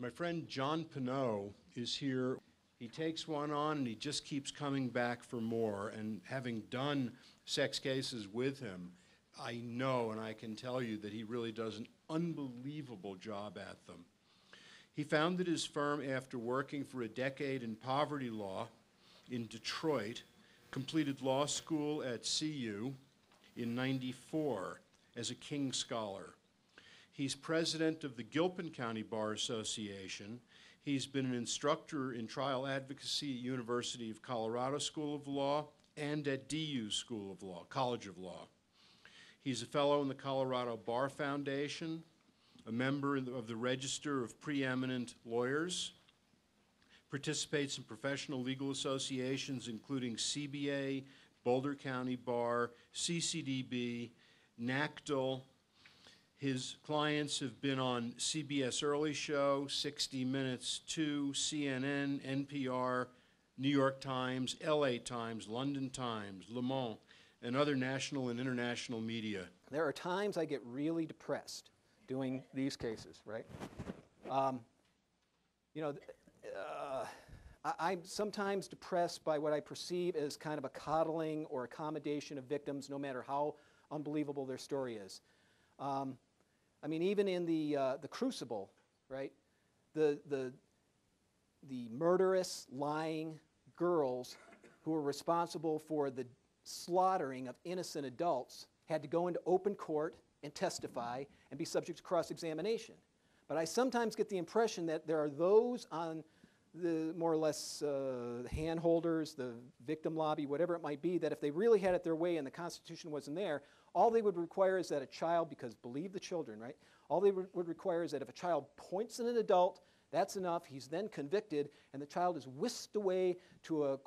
My friend John Pineau is here. He takes one on and he just keeps coming back for more. And having done sex cases with him, I know and I can tell you that he really does an unbelievable job at them. He founded his firm after working for a decade in poverty law in Detroit, completed law school at CU in '94 as a King Scholar. He's president of the Gilpin County Bar Association. He's been an instructor in trial advocacy at University of Colorado School of Law and at DU School of Law, College of Law. He's a fellow in the Colorado Bar Foundation, a member of the Register of Preeminent Lawyers, participates in professional legal associations including CBA, Boulder County Bar, CCDB, NACDL. His clients have been on CBS Early Show, 60 Minutes 2, CNN, NPR, New York Times, LA Times, London Times, Le Monde, and other national and international media. There are times I get really depressed doing these cases, right? I'm sometimes depressed by what I perceive as kind of a coddling or accommodation of victims, no matter how unbelievable their story is. I mean, even in the Crucible, right? The murderous, lying girls who were responsible for the slaughtering of innocent adults had to go into open court and testify and be subject to cross-examination. But I sometimes get the impression that there are those on the more or less handholders, the victim lobby, whatever it might be, that if they really had it their way and the Constitution wasn't there, all they would require is that a child, because believe the children, right? All they would require is that if a child points at an adult, that's enough. He's then convicted, and the child is whisked away to a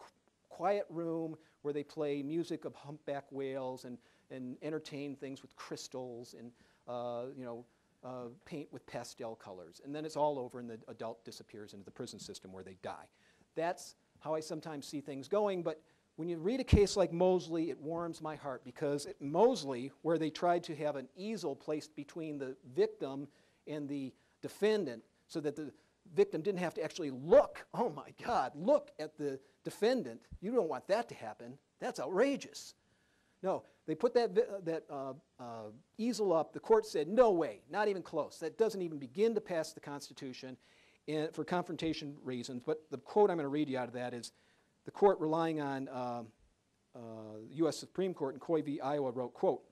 quiet room where they play music of humpback whales and entertain things with crystals and paint with pastel colors. And then it's all over and the adult disappears into the prison system where they die. That's how I sometimes see things going, but when you read a case like Mosley, it warms my heart because at Mosley, where they tried to have an easel placed between the victim and the defendant so that the victim didn't have to actually look, oh my God, look at the defendant. You don't want that to happen. That's outrageous. No, they put that easel up. The court said, no way, not even close. That doesn't even begin to pass the Constitution for confrontation reasons. But the quote I'm going to read you out of that is, the court relying on U.S. Supreme Court in Coy v. Iowa wrote, quote,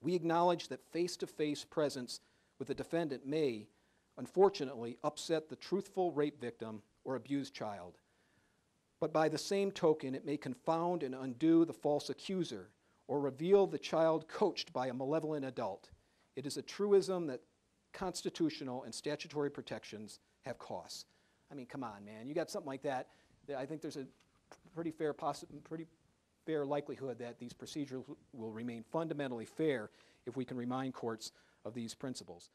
"We acknowledge that face-to-face presence with the defendant may, unfortunately, upset the truthful rape victim or abused child. But by the same token, it may confound and undo the false accuser or reveal the child coached by a malevolent adult. It is a truism that constitutional and statutory protections have costs." I mean, come on, man. You got something like that. I think there's a pretty fair likelihood that these procedures will remain fundamentally fair if we can remind courts of these principles.